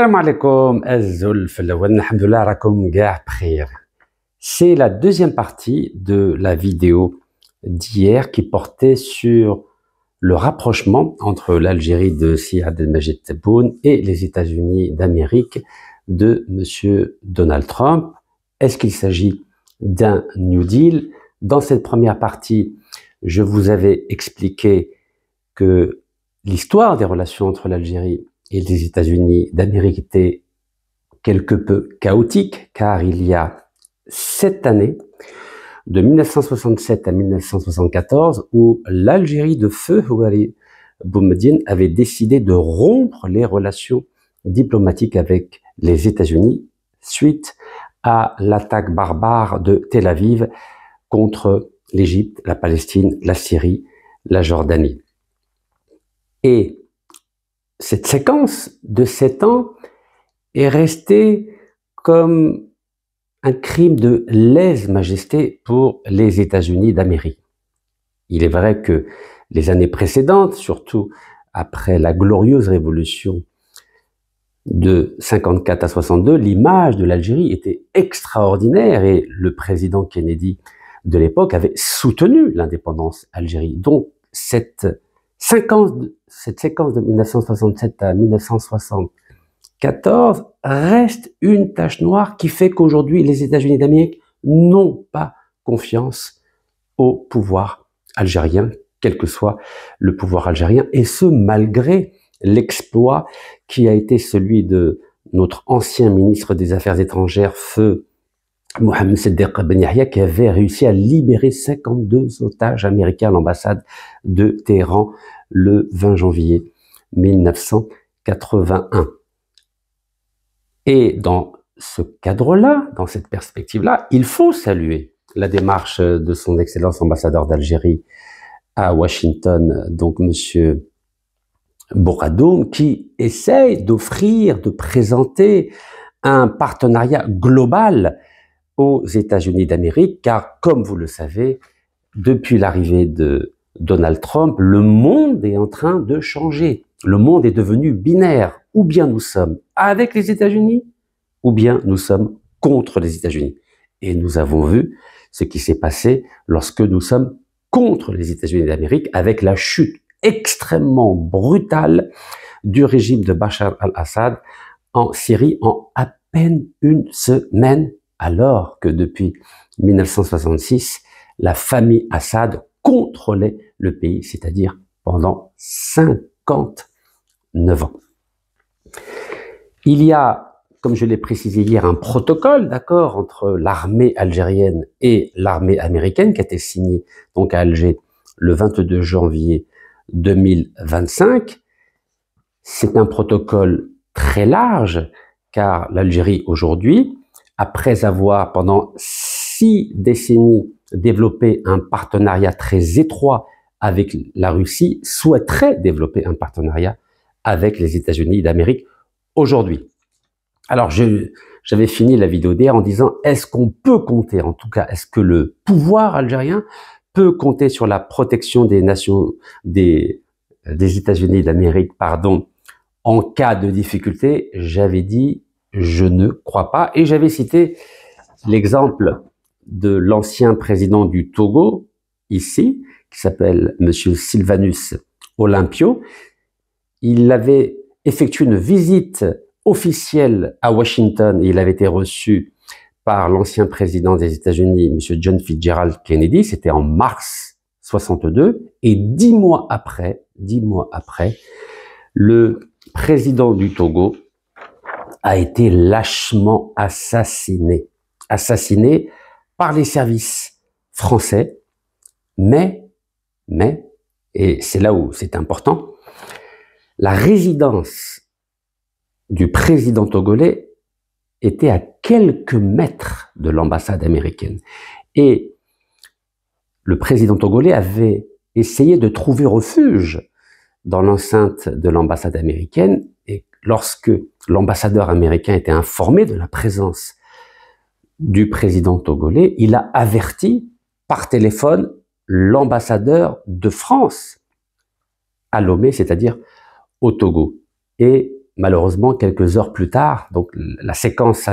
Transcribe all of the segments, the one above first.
Salam alaikum, alhamdoulilah, rakoum gars bkhir. C'est la deuxième partie de la vidéo d'hier qui portait sur le rapprochement entre l'Algérie de Si Abdelmajid Tebboune et les États-Unis d'Amérique de Monsieur Donald Trump. Est-ce qu'il s'agit d'un New Deal? Dans cette première partie, je vous avais expliqué que l'histoire des relations entre l'Algérie et les États-Unis d'Amérique était quelque peu chaotique, car il y a 7 années, de 1967 à 1974, où l'Algérie de feu Houari Boumediene avait décidé de rompre les relations diplomatiques avec les États-Unis suite à l'attaque barbare de Tel Aviv contre l'Égypte, la Palestine, la Syrie, la Jordanie. Et cette séquence de 7 ans est restée comme un crime de lèse-majesté pour les États-Unis d'Amérique. Il est vrai que les années précédentes, surtout après la glorieuse révolution de 54 à 62, l'image de l'Algérie était extraordinaire et le président Kennedy de l'époque avait soutenu l'indépendance algérienne. Donc cette séquence de 1967 à 1974 reste une tache noire qui fait qu'aujourd'hui les États-Unis d'Amérique n'ont pas confiance au pouvoir algérien, quel que soit le pouvoir algérien, et ce malgré l'exploit qui a été celui de notre ancien ministre des Affaires étrangères, feu Mohamed Seddeq Ben Yahya, qui avait réussi à libérer 52 otages américains à l'ambassade de Téhéran le 20 janvier 1981. Et dans ce cadre-là, dans cette perspective-là, il faut saluer la démarche de son Excellence ambassadeur d'Algérie à Washington, donc Monsieur Bouradoum, qui essaye d'offrir, de présenter un partenariat global aux États-Unis d'Amérique, car comme vous le savez, depuis l'arrivée de Donald Trump, le monde est en train de changer. Le monde est devenu binaire. Ou bien nous sommes avec les États-Unis, ou bien nous sommes contre les États-Unis. Et nous avons vu ce qui s'est passé lorsque nous sommes contre les États-Unis d'Amérique, avec la chute extrêmement brutale du régime de Bachar al-Assad en Syrie en à peine une semaine, alors que depuis 1966, la famille Assad contrôlait le pays, c'est-à-dire pendant 59 ans. Il y a, comme je l'ai précisé hier, un protocole d'accord entre l'armée algérienne et l'armée américaine qui a été signé donc à Alger le 22 janvier 2025. C'est un protocole très large car l'Algérie aujourd'hui, après avoir pendant 6 décennies développé un partenariat très étroit avec la Russie, souhaiterait développer un partenariat avec les États-Unis d'Amérique aujourd'hui. Alors, j'avais fini la vidéo d'hier en disant, est-ce qu'on peut compter, en tout cas, est-ce que le pouvoir algérien peut compter sur la protection des nations, des États-Unis d'Amérique, pardon, en cas de difficulté? J'avais dit, je ne crois pas, et j'avais cité l'exemple de l'ancien président du Togo, ici, qui s'appelle Monsieur Sylvanus Olympio. Il avait effectué une visite officielle à Washington et il avait été reçu par l'ancien président des États-Unis, Monsieur John Fitzgerald Kennedy. C'était en mars 62 et 10 mois après, le président du Togo a été lâchement assassiné par les services français, mais, et c'est là où c'est important, la résidence du président togolais était à quelques mètres de l'ambassade américaine. Et le président togolais avait essayé de trouver refuge dans l'enceinte de l'ambassade américaine, et lorsque l'ambassadeur américain était informé de la présence du président togolais, il a averti par téléphone l'ambassadeur de France à Lomé, c'est-à-dire au Togo. Et malheureusement, quelques heures plus tard, donc la séquence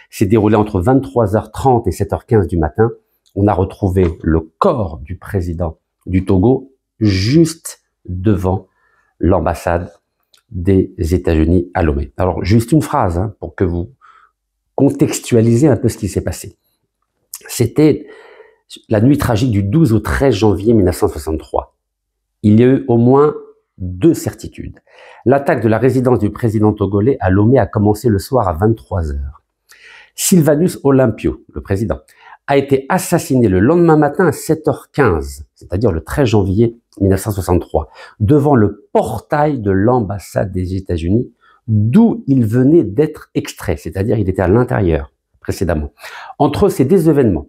s'est déroulée entre 23h30 et 7h15 du matin, on a retrouvé le corps du président du Togo juste devant l'ambassade des États-Unis à Lomé. Alors, juste une phrase pour que vous contextualisez un peu ce qui s'est passé. C'était la nuit tragique du 12 au 13 janvier 1963. Il y a eu au moins 2 certitudes. L'attaque de la résidence du président togolais à Lomé a commencé le soir à 23h. Sylvanus Olympio, le président, a été assassiné le lendemain matin à 7h15, c'est-à-dire le 13 janvier 1963, devant le portail de l'ambassade des États-Unis, d'où il venait d'être extrait, c'est-à-dire il était à l'intérieur précédemment. Entre ces 2 événements,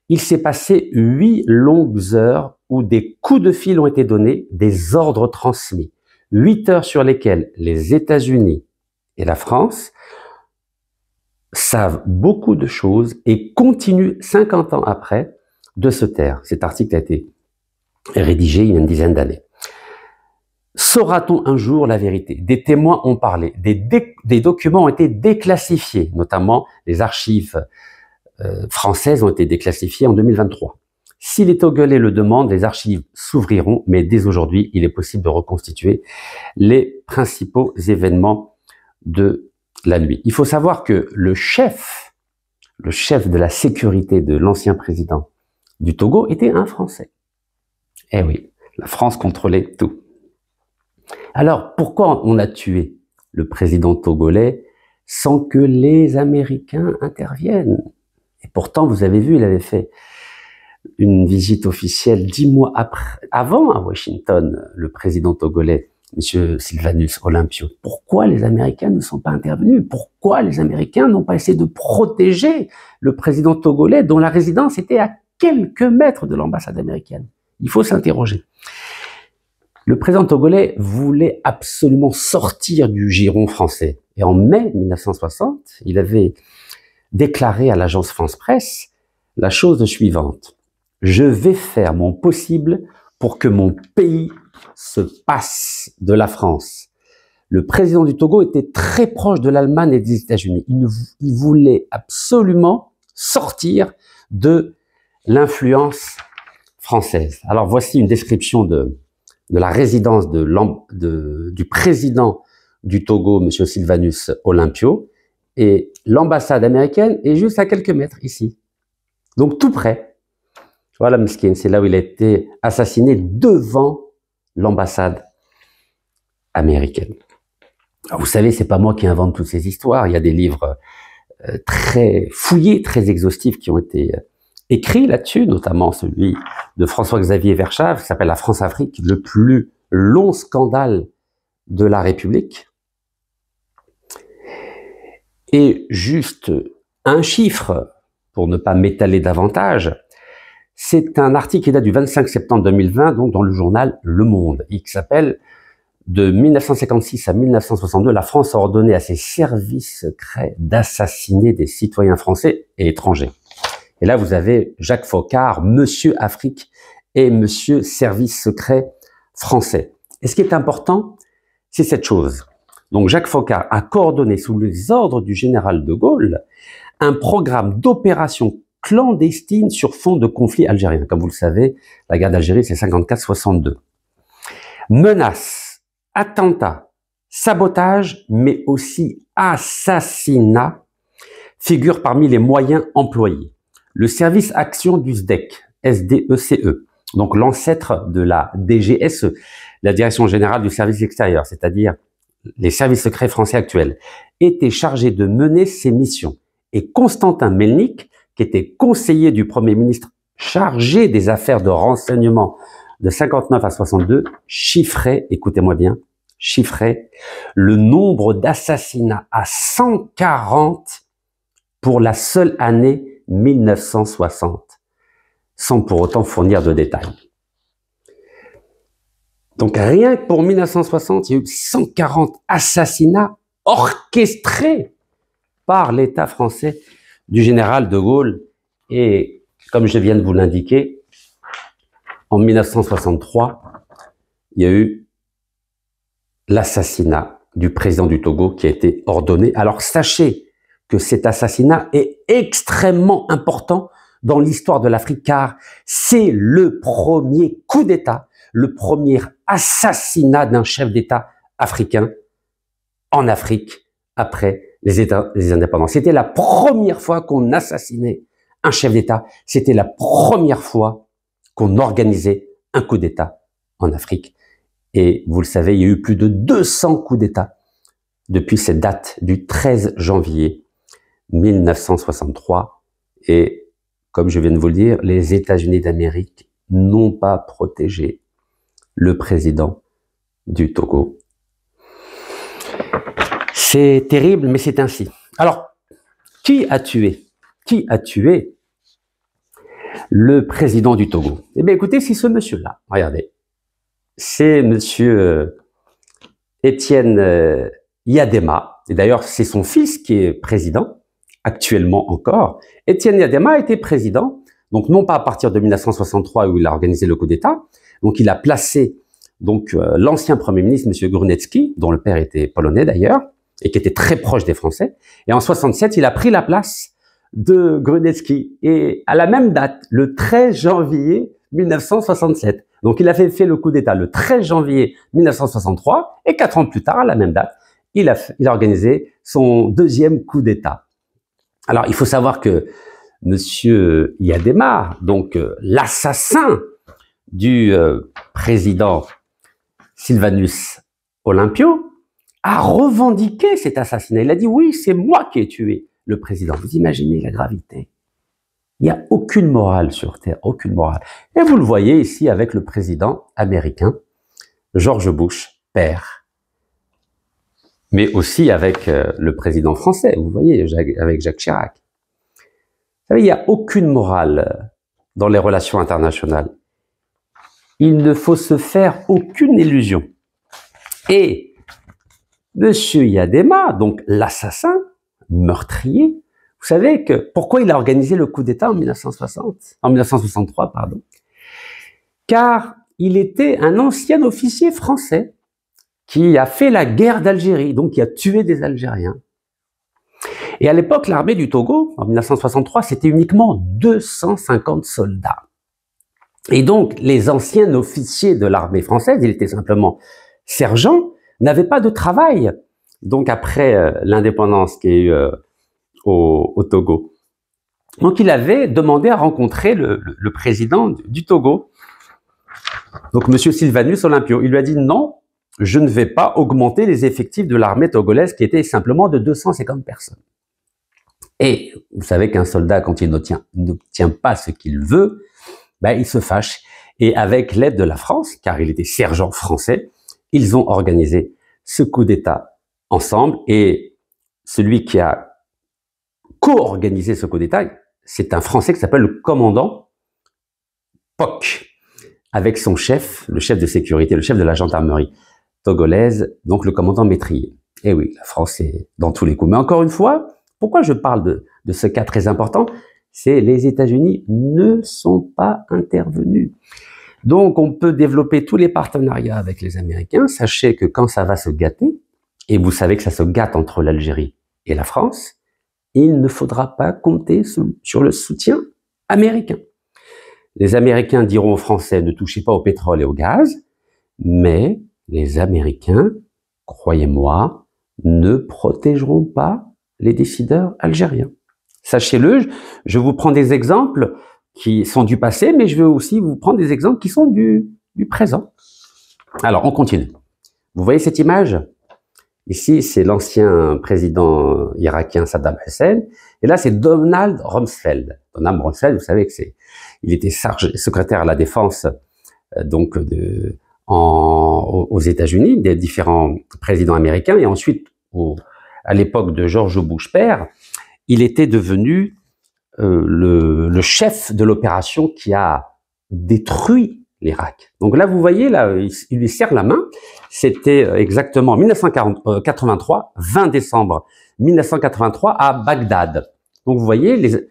il s'est passé 8 longues heures où des coups de fil ont été donnés, des ordres transmis. 8 heures sur lesquelles les États-Unis et la France savent beaucoup de choses et continuent 50 ans après de se taire. Cet article a été rédigé il y a une dizaine d'années. Saura-t-on un jour la vérité? Des témoins ont parlé, des documents ont été déclassifiés, notamment les archives françaises ont été déclassifiées en 2023. Si les Togolais le demandent, les archives s'ouvriront, mais dès aujourd'hui, il est possible de reconstituer les principaux événements de la nuit. Il faut savoir que le chef de la sécurité de l'ancien président du Togo était un Français. Eh oui, la France contrôlait tout. Alors, pourquoi on a tué le président togolais sans que les Américains interviennent? Et pourtant, vous avez vu, il avait fait une visite officielle 10 mois avant à Washington, le président togolais, M. Sylvanus Olympio. Pourquoi les Américains ne sont pas intervenus? Pourquoi les Américains n'ont pas essayé de protéger le président togolais dont la résidence était à quelques mètres de l'ambassade américaine? Il faut s'interroger. Le président togolais voulait absolument sortir du giron français. Et en mai 1960, il avait déclaré à l'agence France-Presse la chose suivante. Je vais faire mon possible pour que mon pays se passe de la France. Le président du Togo était très proche de l'Allemagne et des États-Unis. Il voulait absolument sortir de l'influence française. Alors voici une description de la résidence du président du Togo, M. Sylvanus Olympio, et l'ambassade américaine est juste à quelques mètres ici. Donc tout près. Voilà, Miskin, c'est là où il a été assassiné devant l'ambassade américaine. Alors, vous savez, c'est pas moi qui invente toutes ces histoires. Il y a des livres très fouillés, très exhaustifs qui ont été écrits là-dessus, notamment celui de François-Xavier Verschave, qui s'appelle La France-Afrique, le plus long scandale de la République. Et juste un chiffre, pour ne pas m'étaler davantage, c'est un article qui date du 25 septembre 2020, donc dans le journal Le Monde, et qui s'appelle « De 1956 à 1962, la France a ordonné à ses services secrets d'assassiner des citoyens français et étrangers ». Et là, vous avez Jacques Foccart, Monsieur Afrique et Monsieur Service secret français. Et ce qui est important, c'est cette chose. Donc Jacques Foccart a coordonné sous les ordres du général de Gaulle un programme d'opération clandestine sur fond de conflit algérien. Comme vous le savez, la guerre d'Algérie, c'est 54-62. Menaces, attentats, sabotage, mais aussi assassinat figurent parmi les moyens employés. Le service action du SDEC, SDECE, donc l'ancêtre de la DGSE, la Direction Générale du Service Extérieur, c'est-à-dire les services secrets français actuels, était chargé de mener ces missions. Et Constantin Melnik, qui était conseiller du Premier ministre chargé des affaires de renseignement de 59 à 62, chiffrait, écoutez-moi bien, chiffrait le nombre d'assassinats à 140 pour la seule année 1960, sans pour autant fournir de détails. Donc rien que pour 1960, il y a eu 140 assassinats orchestrés par l'État français du général de Gaulle. Et comme je viens de vous l'indiquer, en 1963, il y a eu l'assassinat du président du Togo qui a été ordonné. Alors sachez que cet assassinat est extrêmement important dans l'histoire de l'Afrique, car c'est le premier coup d'État, le premier assassinat d'un chef d'État africain en Afrique après les indépendances. C'était la première fois qu'on assassinait un chef d'État. C'était la première fois qu'on organisait un coup d'État en Afrique. Et vous le savez, il y a eu plus de 200 coups d'État depuis cette date du 13 janvier 1963. Et comme je viens de vous le dire, les États-Unis d'Amérique n'ont pas protégé le président du Togo. C'est terrible, mais c'est ainsi. Alors, qui a tué le président du Togo? Eh bien, écoutez, c'est ce monsieur-là. Regardez. C'est monsieur Étienne Yadema. Et d'ailleurs, c'est son fils qui est président, actuellement encore. Étienne Yadema a été président, donc non pas à partir de 1963 où il a organisé le coup d'État. Donc, il a placé l'ancien Premier ministre, monsieur Grunecki, dont le père était polonais d'ailleurs, et qui était très proche des Français. Et en 67, il a pris la place de Grunecki. Et à la même date, le 13 janvier 1967. Donc, il a fait le coup d'État le 13 janvier 1963. Et 4 ans plus tard, à la même date, il a organisé son deuxième coup d'État. Alors, il faut savoir que monsieur Yadema, donc l'assassin du président Sylvanus Olympio, a revendiqué cet assassinat. Il a dit, oui, c'est moi qui ai tué le président. Vous imaginez la gravité. Il n'y a aucune morale sur Terre, aucune morale. Et vous le voyez ici avec le président américain, George Bush, père. Mais aussi avec le président français, vous voyez, avec Jacques Chirac. Vous savez, il n'y a aucune morale dans les relations internationales. Il ne faut se faire aucune illusion. Et monsieur Yadema, donc l'assassin, meurtrier, vous savez que pourquoi il a organisé le coup d'État en 1963, pardon. Car il était un ancien officier français qui a fait la guerre d'Algérie, donc qui a tué des Algériens. Et à l'époque, l'armée du Togo, en 1963, c'était uniquement 250 soldats. Et donc, les anciens officiers de l'armée française, ils étaient simplement sergents, n'avaient pas de travail. Donc, après l'indépendance qu'il y a eu au Togo. Donc, il avait demandé à rencontrer le président du Togo. Donc, monsieur Sylvanus Olympio. Il lui a dit non, je ne vais pas augmenter les effectifs de l'armée togolaise qui était simplement de 250 personnes. Et vous savez qu'un soldat, quand il n'obtient pas ce qu'il veut, ben, il se fâche. Et avec l'aide de la France, car il était sergent français, ils ont organisé ce coup d'État ensemble. Et celui qui a co-organisé ce coup d'État, c'est un Français qui s'appelle le commandant Poc, avec son chef, le chef de sécurité, le chef de la gendarmerie togolaise, donc le commandant Métrier. Et oui, la France est dans tous les coups. Mais encore une fois, pourquoi je parle de ce cas très important? C'est les États-Unis ne sont pas intervenus. Donc, on peut développer tous les partenariats avec les Américains. Sachez que quand ça va se gâter, et vous savez que ça se gâte entre l'Algérie et la France, il ne faudra pas compter sur le soutien américain. Les Américains diront aux Français, ne touchez pas au pétrole et au gaz, mais les Américains, croyez-moi, ne protégeront pas les décideurs algériens. Sachez-le, je vous prends des exemples qui sont du passé, mais je vais aussi vous prendre des exemples qui sont du présent. Alors, on continue. Vous voyez cette image? Ici, c'est l'ancien président irakien Saddam Hussein, et là, c'est Donald Rumsfeld. Donald Rumsfeld, vous savez que il était secrétaire à la défense donc aux États-Unis, des différents présidents américains, et ensuite, à l'époque de George Bush père, il était devenu le chef de l'opération qui a détruit l'Irak. Donc là, vous voyez, là, il lui serre la main. C'était exactement 1983, 20 décembre 1983, à Bagdad. Donc vous voyez,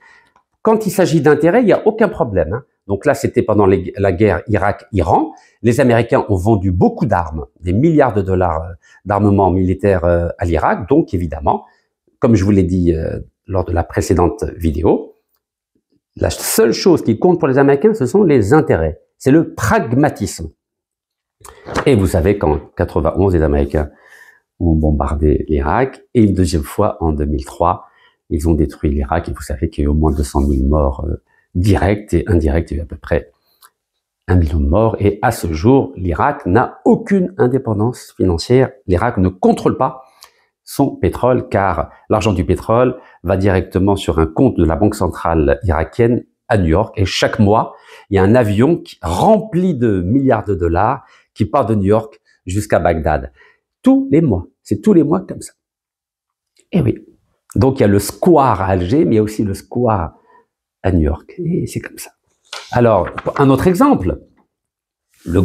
quand il s'agit d'intérêt, il n'y a aucun problème. Hein. Donc là, c'était pendant la guerre Irak-Iran. Les Américains ont vendu beaucoup d'armes, des milliards de dollars d'armement militaire à l'Irak. Donc évidemment, comme je vous l'ai dit lors de la précédente vidéo, la seule chose qui compte pour les Américains, ce sont les intérêts. C'est le pragmatisme. Et vous savez qu'en 91, les Américains ont bombardé l'Irak, et une deuxième fois en 2003, ils ont détruit l'Irak, et vous savez qu'il y a eu au moins 200 000 morts directs et indirects, il y a eu à peu près 1 million de morts, et à ce jour, l'Irak n'a aucune indépendance financière. L'Irak ne contrôle pas son pétrole, car l'argent du pétrole va directement sur un compte de la Banque centrale irakienne à New York, et chaque mois, il y a un avion rempli de milliards de dollars qui part de New York jusqu'à Bagdad. Tous les mois, c'est tous les mois comme ça. Et oui, donc il y a le square à Alger, mais il y a aussi le square à New York, et c'est comme ça. Alors, un autre exemple, le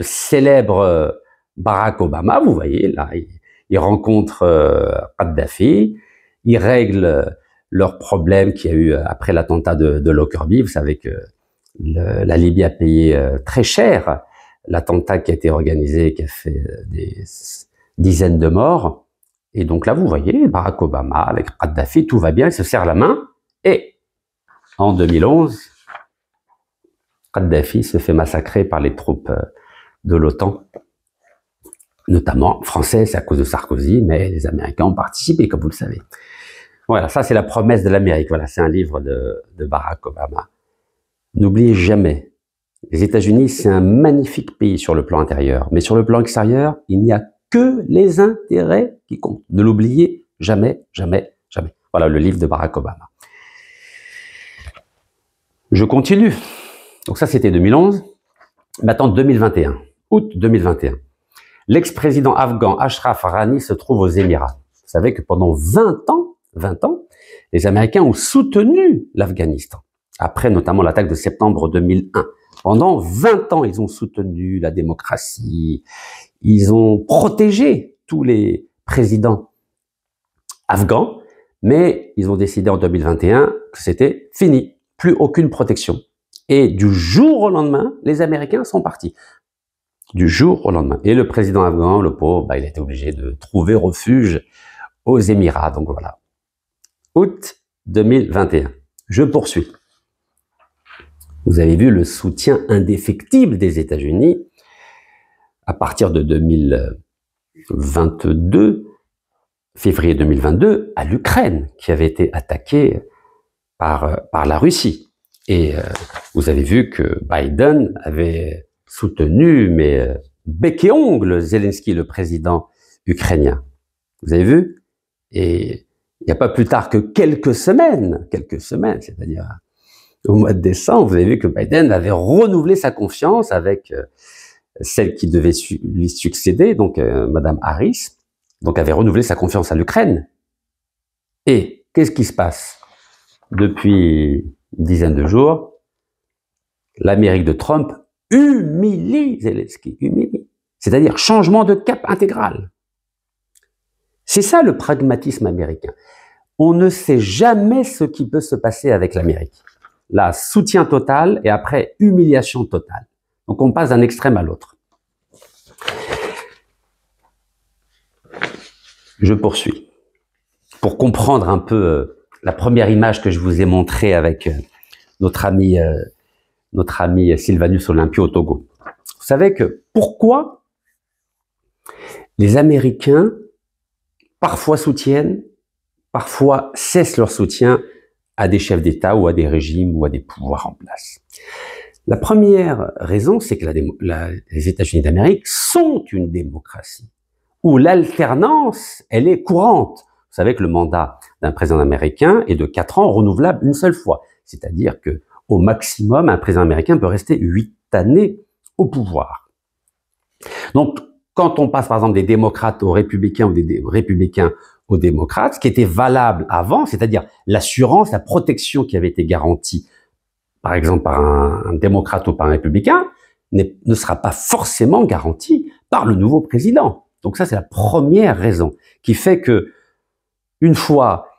célèbre Barack Obama, vous voyez, là, il rencontre Kadhafi, il règle leurs problèmes qu'il y a eu après l'attentat de Lockerbie. Vous savez que la Libye a payé très cher l'attentat qui a été organisé, qui a fait des dizaines de morts. Et donc là, vous voyez, Barack Obama avec Kadhafi, tout va bien, il se serre la main. Et en 2011, Kadhafi se fait massacrer par les troupes de l'OTAN, notamment françaises à cause de Sarkozy, mais les Américains ont participé, comme vous le savez. Voilà, ça c'est la promesse de l'Amérique. Voilà, c'est un livre de Barack Obama. N'oubliez jamais, les États-Unis, c'est un magnifique pays sur le plan intérieur, mais sur le plan extérieur, il n'y a que les intérêts qui comptent. Ne l'oubliez jamais, jamais, jamais. Voilà le livre de Barack Obama. Je continue. Donc ça, c'était 2011. Maintenant, 2021, août 2021. L'ex-président afghan Ashraf Ghani se trouve aux Émirats. Vous savez que pendant 20 ans, les Américains ont soutenu l'Afghanistan, après notamment l'attaque de septembre 2001. Pendant 20 ans, ils ont soutenu la démocratie, ils ont protégé tous les présidents afghans, mais ils ont décidé en 2021 que c'était fini, plus aucune protection. Et du jour au lendemain, les Américains sont partis. Du jour au lendemain. Et le président afghan, le pauvre, il était obligé de trouver refuge aux Émirats. Donc voilà. Août 2021. Je poursuis. Vous avez vu le soutien indéfectible des États-Unis à partir de 2022, février 2022, à l'Ukraine, qui avait été attaquée par la Russie. Et vous avez vu que Biden avait soutenu, mais bec et ongle, Zelensky, le président ukrainien. Vous avez vu? Et il n'y a pas plus tard que quelques semaines, c'est-à-dire au mois de décembre, vous avez vu que Biden avait renouvelé sa confiance avec celle qui devait lui succéder, donc Madame Harris, donc avait renouvelé sa confiance à l'Ukraine. Et qu'est-ce qui se passe? Depuis une dizaine de jours, l'Amérique de Trump humilie Zelensky, humilie. C'est-à-dire changement de cap intégral. C'est ça le pragmatisme américain. On ne sait jamais ce qui peut se passer avec l'Amérique. Là, soutien total et après humiliation totale. Donc on passe d'un extrême à l'autre. Je poursuis. Pour comprendre un peu la première image que je vous ai montrée avec notre ami Sylvanus Olympio au Togo. Vous savez que pourquoi les Américains parfois soutiennent, parfois cessent leur soutien à des chefs d'État ou à des régimes ou à des pouvoirs en place. La première raison, c'est que les États-Unis d'Amérique sont une démocratie où l'alternance, elle est courante. Vous savez que le mandat d'un président américain est de 4 ans, renouvelable une seule fois. C'est-à-dire que au maximum, un président américain peut rester 8 années au pouvoir. Donc, quand on passe par exemple des démocrates aux républicains ou des républicains aux démocrates, ce qui était valable avant, c'est-à-dire l'assurance, la protection qui avait été garantie, par exemple par un démocrate ou par un républicain, ne sera pas forcément garantie par le nouveau président. Donc ça, c'est la première raison qui fait que une fois,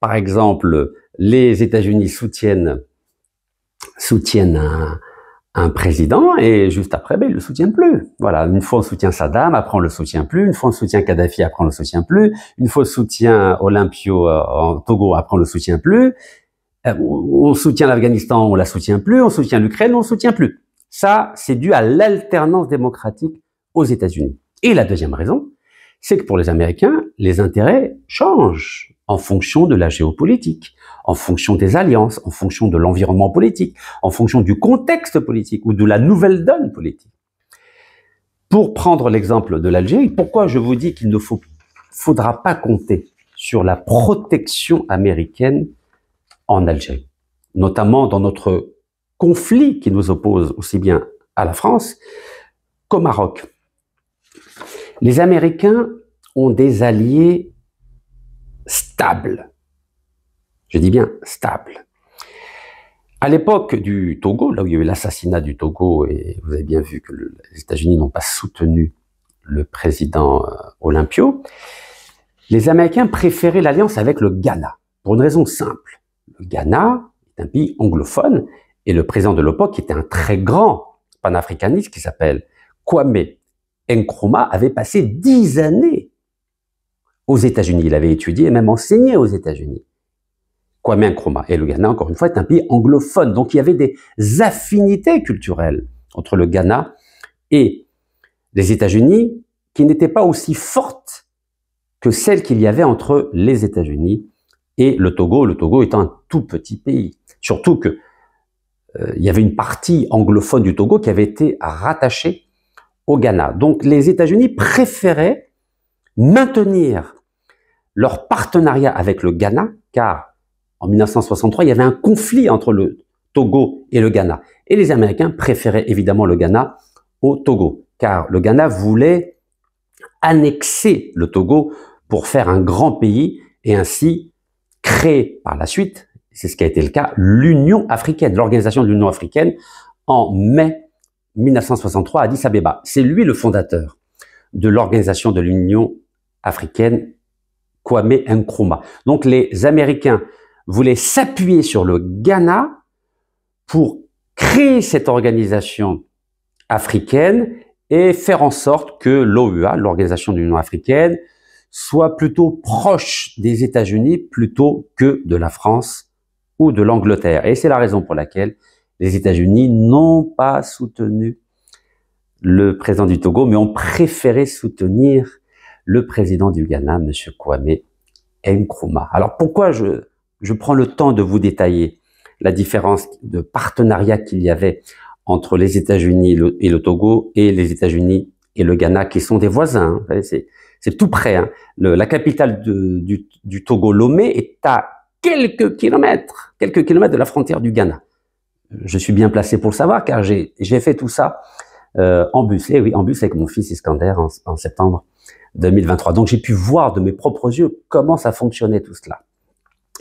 par exemple, les États-Unis soutiennent soutiennent un président et juste après, ben, ils le soutiennent plus. Voilà, une fois on soutient Saddam, après on le soutient plus. Une fois on soutient Kadhafi, après on le soutient plus. Une fois on soutient Olympio en Togo, après on le soutient plus. On soutient l'Afghanistan, on la soutient plus. On soutient l'Ukraine, on le soutient plus. Ça, c'est dû à l'alternance démocratique aux États-Unis. Et la deuxième raison, c'est que pour les Américains, les intérêts changent en fonction de la géopolitique, en fonction des alliances, en fonction de l'environnement politique, en fonction du contexte politique ou de la nouvelle donne politique. Pour prendre l'exemple de l'Algérie, pourquoi je vous dis qu'il ne faudra pas compter sur la protection américaine en Algérie, notamment dans notre conflit qui nous oppose aussi bien à la France qu'au Maroc. Les Américains ont des alliés stables. Je dis bien stables. À l'époque du Togo, là où il y a eu l'assassinat du Togo, et vous avez bien vu que les États-Unis n'ont pas soutenu le président Olympio, les Américains préféraient l'alliance avec le Ghana, pour une raison simple. Le Ghana est un pays anglophone, et le président de l'époque était un très grand panafricaniste qui s'appelle Kwame Nkrumah, avait passé 10 années aux États-Unis. Il avait étudié et même enseigné aux États-Unis. Kwame Nkrumah. Et le Ghana, encore une fois, est un pays anglophone. Donc il y avait des affinités culturelles entre le Ghana et les États-Unis qui n'étaient pas aussi fortes que celles qu'il y avait entre les États-Unis et le Togo étant un tout petit pays. Surtout que il y avait une partie anglophone du Togo qui avait été rattachée au Ghana. Donc les États-Unis préféraient maintenir leur partenariat avec le Ghana, car en 1963, il y avait un conflit entre le Togo et le Ghana. Et les Américains préféraient évidemment le Ghana au Togo, car le Ghana voulait annexer le Togo pour faire un grand pays et ainsi créer par la suite, c'est ce qui a été le cas, l'Union africaine, l'organisation de l'Union africaine en mai 1963 à Addis Abeba. C'est lui le fondateur de l'organisation de l'Union africaine, Kwame Nkrumah. Donc les Américains voulaient s'appuyer sur le Ghana pour créer cette organisation africaine et faire en sorte que l'OUA, l'organisation de l'Union africaine, soit plutôt proche des États-Unis plutôt que de la France ou de l'Angleterre. Et c'est la raison pour laquelle les États-Unis n'ont pas soutenu le président du Togo, mais ont préféré soutenir le président du Ghana, M. Kwame Nkrumah. Alors pourquoi je prends le temps de vous détailler la différence de partenariat qu'il y avait entre les États-Unis et le Togo et les États-Unis et le Ghana, qui sont des voisins, hein. C'est tout près. Hein. La capitale du Togo, Lomé, est à quelques kilomètres de la frontière du Ghana. Je suis bien placé pour le savoir, car j'ai fait tout ça en bus. Et oui, en bus avec mon fils Iskander en septembre 2023. Donc j'ai pu voir de mes propres yeux comment ça fonctionnait tout cela.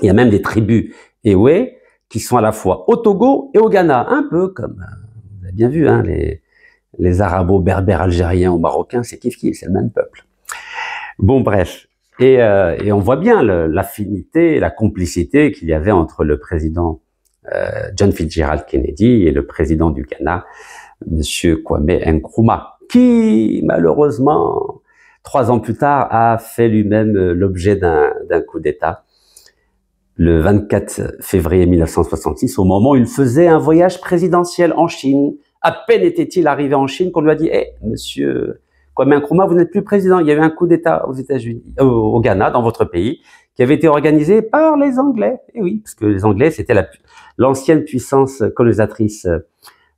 Il y a même des tribus Ewe qui sont à la fois au Togo et au Ghana, un peu comme, vous avez bien vu, hein, les arabo-berbères algériens ou marocains, c'est kiff-kiff, c'est le même peuple. Bon, bref. Et on voit bien l'affinité, la complicité qu'il y avait entre le président John Fitzgerald Kennedy et le président du Ghana, Monsieur Kwame Nkrumah, qui malheureusement 3 ans plus tard a fait lui-même l'objet d'un coup d'État le 24 février 1966, au moment où il faisait un voyage présidentiel en Chine. À peine était-il arrivé en Chine qu'on lui a dit « Monsieur Kwame Nkrumah, vous n'êtes plus président. Il y a eu un coup d'État aux États-Unis, au Ghana, dans votre pays, qui avait été organisé par les Anglais. » Et oui, parce que les Anglais, c'était l'ancienne puissance colonisatrice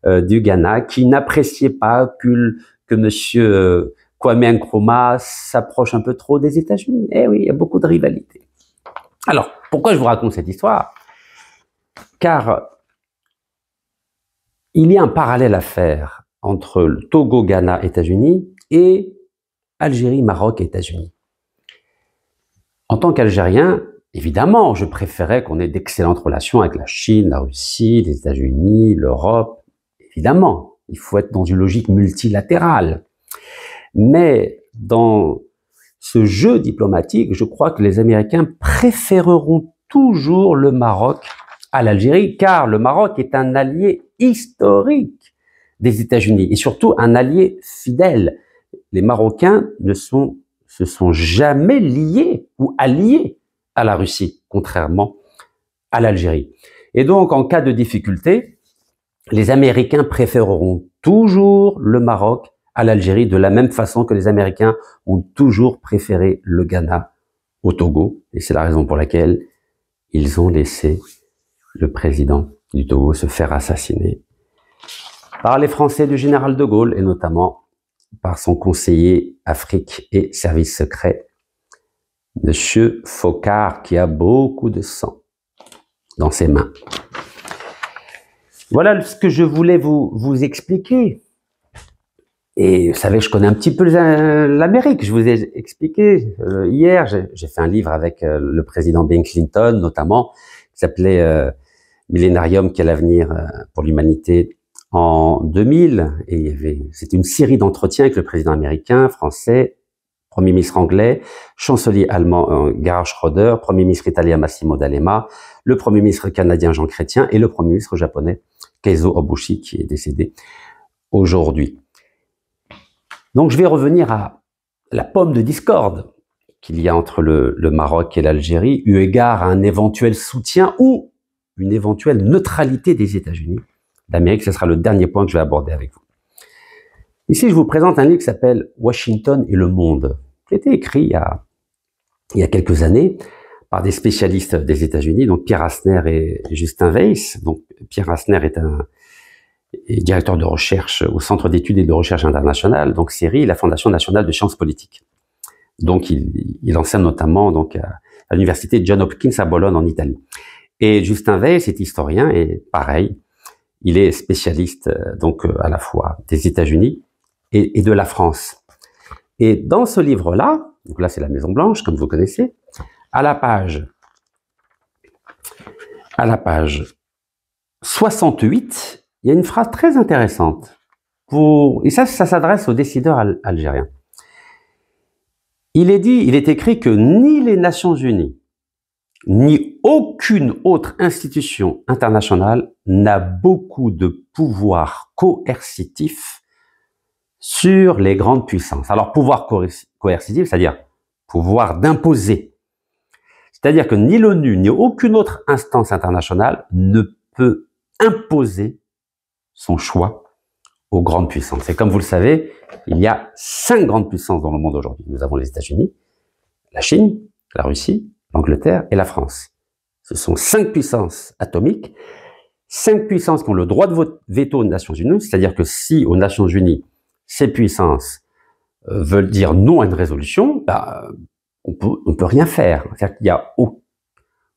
du Ghana, qui n'appréciait pas que Monsieur Kwame Nkrumah s'approche un peu trop des États-Unis. Eh oui, il y a beaucoup de rivalité. Alors, pourquoi je vous raconte cette histoire? Car il y a un parallèle à faire entre le Togo, Ghana, États-Unis et Algérie, Maroc et États-Unis. En tant qu'Algérien, évidemment, je préférais qu'on ait d'excellentes relations avec la Chine, la Russie, les États-Unis, l'Europe. Évidemment, il faut être dans une logique multilatérale. Mais dans ce jeu diplomatique, je crois que les Américains préféreront toujours le Maroc à l'Algérie, car le Maroc est un allié historique des États-Unis et surtout un allié fidèle. Les Marocains se sont jamais liés ou alliés à la Russie, contrairement à l'Algérie. Et donc, en cas de difficulté, les Américains préféreront toujours le Maroc à l'Algérie, de la même façon que les Américains ont toujours préféré le Ghana au Togo. Et c'est la raison pour laquelle ils ont laissé le président du Togo se faire assassiner par les Français du général de Gaulle et notamment par son conseiller Afrique et services secrets, Monsieur Foccart, qui a beaucoup de sang dans ses mains. Voilà ce que je voulais vous expliquer. Et vous savez, je connais un petit peu l'Amérique. Je vous ai expliqué hier, j'ai fait un livre avec le président Bill Clinton, notamment, qui s'appelait Millenarium, quel avenir pour l'humanité en 2000. Et c'était une série d'entretiens avec le président américain, français, Premier ministre anglais, chancelier allemand Gerhard Schröder, Premier ministre italien Massimo D'Alema, le Premier ministre canadien Jean Chrétien et le Premier ministre japonais Keizo Obuchi, qui est décédé aujourd'hui. Donc je vais revenir à la pomme de discorde qu'il y a entre le Maroc et l'Algérie, eu égard à un éventuel soutien ou une éventuelle neutralité des États-Unis d'Amérique. Ce sera le dernier point que je vais aborder avec vous. Ici, je vous présente un livre qui s'appelle « Washington et le monde », qui a été écrit il y a quelques années par des spécialistes des États-Unis, donc Pierre Hassner et Justin Weiss. Donc Pierre Hassner est directeur de recherche au Centre d'études et de recherche internationale, donc CERI, la Fondation nationale de sciences politiques. Donc il enseigne notamment donc à l'université Johns Hopkins à Bologne en Italie. Et Justin Weiss est historien et pareil, il est spécialiste donc à la fois des États-Unis et de la France. Et dans ce livre-là, donc là c'est la Maison Blanche comme vous connaissez, à la page 68, il y a une phrase très intéressante. Et ça s'adresse aux décideurs algériens. Il est écrit que ni les Nations Unies, ni aucune autre institution internationale n'a beaucoup de pouvoir coercitif sur les grandes puissances. Alors, pouvoir coercitif, c'est-à-dire pouvoir d'imposer. C'est-à-dire que ni l'ONU, ni aucune autre instance internationale ne peut imposer son choix aux grandes puissances. Et comme vous le savez, il y a 5 grandes puissances dans le monde aujourd'hui. Nous avons les États-Unis, la Chine, la Russie, l'Angleterre et la France. Ce sont 5 puissances atomiques, 5 puissances qui ont le droit de veto aux Nations Unies, c'est-à-dire que si aux Nations Unies, ces puissances veulent dire non à une résolution, on peut rien faire. C'est-à-dire qu'il n'y a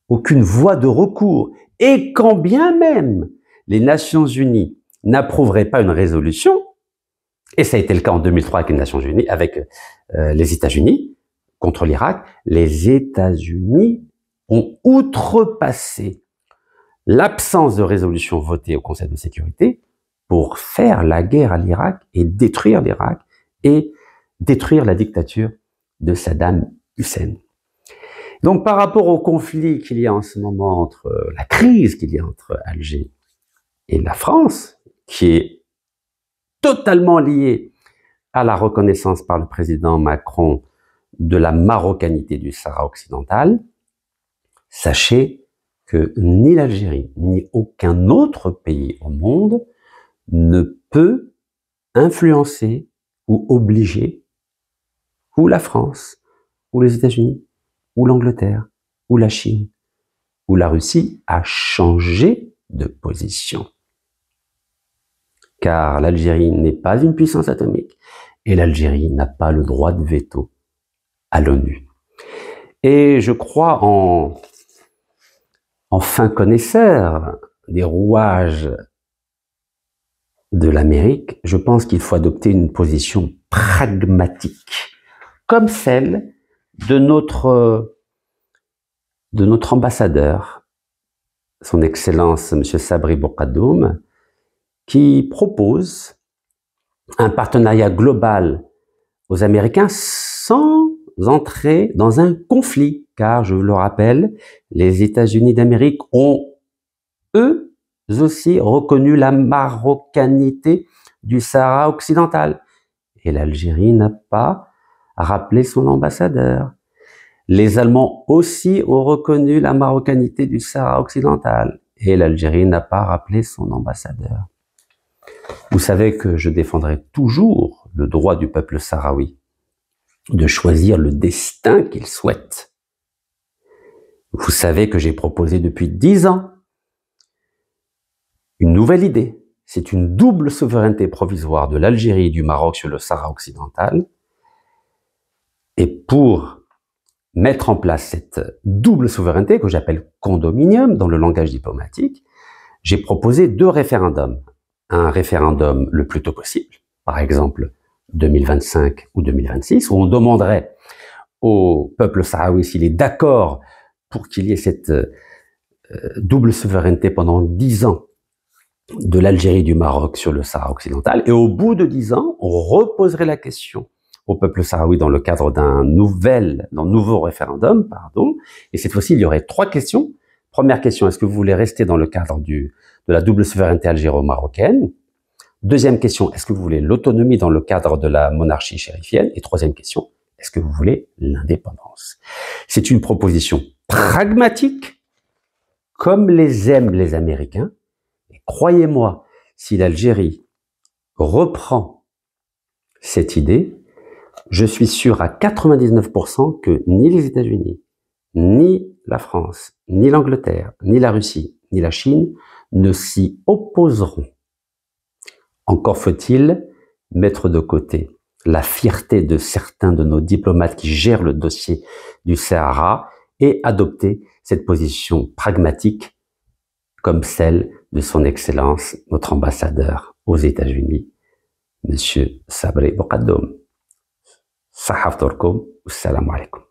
aucune voie de recours. Et quand bien même les Nations Unies n'approuverait pas une résolution, et ça a été le cas en 2003 avec les Nations Unies, avec les États-Unis contre l'Irak, les États-Unis ont outrepassé l'absence de résolution votée au Conseil de sécurité pour faire la guerre à l'Irak et détruire l'Irak et détruire la dictature de Saddam Hussein. Donc par rapport au conflit qu'il y a en ce moment la crise qu'il y a entre Alger et la France, qui est totalement liée à la reconnaissance par le président Macron de la marocanité du Sahara occidental, sachez que ni l'Algérie, ni aucun autre pays au monde ne peut influencer ou obliger ou la France, ou les États-Unis, ou l'Angleterre, ou la Chine, ou la Russie à changer de position. Car l'Algérie n'est pas une puissance atomique et l'Algérie n'a pas le droit de veto à l'ONU. Et je crois en fin connaisseur des rouages de l'Amérique, je pense qu'il faut adopter une position pragmatique, comme celle de notre ambassadeur, son Excellence M. Sabri Bourkadoum, qui propose un partenariat global aux Américains sans entrer dans un conflit, car je vous le rappelle, les États-Unis d'Amérique ont eux aussi reconnu la marocanité du Sahara occidental. Et l'Algérie n'a pas rappelé son ambassadeur. Les Allemands aussi ont reconnu la marocanité du Sahara occidental. Et l'Algérie n'a pas rappelé son ambassadeur. Vous savez que je défendrai toujours le droit du peuple sahraoui de choisir le destin qu'il souhaite. Vous savez que j'ai proposé depuis 10 ans une nouvelle idée. C'est une double souveraineté provisoire de l'Algérie et du Maroc sur le Sahara occidental. Et pour mettre en place cette double souveraineté, que j'appelle condominium dans le langage diplomatique, j'ai proposé 2 référendums. Un référendum le plus tôt possible, par exemple 2025 ou 2026, où on demanderait au peuple sahraoui s'il est d'accord pour qu'il y ait cette double souveraineté pendant 10 ans de l'Algérie et du Maroc sur le Sahara occidental. Et au bout de 10 ans, on reposerait la question au peuple sahraoui dans le cadre d'un nouveau référendum, Et cette fois-ci, il y aurait 3 questions. Première question, est-ce que vous voulez rester dans le cadre de la double souveraineté algéro-marocaine? Deuxième question, est-ce que vous voulez l'autonomie dans le cadre de la monarchie chérifienne? Et troisième question, est-ce que vous voulez l'indépendance? C'est une proposition pragmatique, comme les aiment les Américains. Et croyez-moi, si l'Algérie reprend cette idée, je suis sûr à 99% que ni les États-Unis, ni la France, ni l'Angleterre, ni la Russie, ni la Chine ne s'y opposeront. Encore faut-il mettre de côté la fierté de certains de nos diplomates qui gèrent le dossier du Sahara et adopter cette position pragmatique comme celle de son Excellence, notre ambassadeur aux États-Unis, Monsieur Sabri Bouqaddoum. Sahaf Torkoum, assalamu alaikum.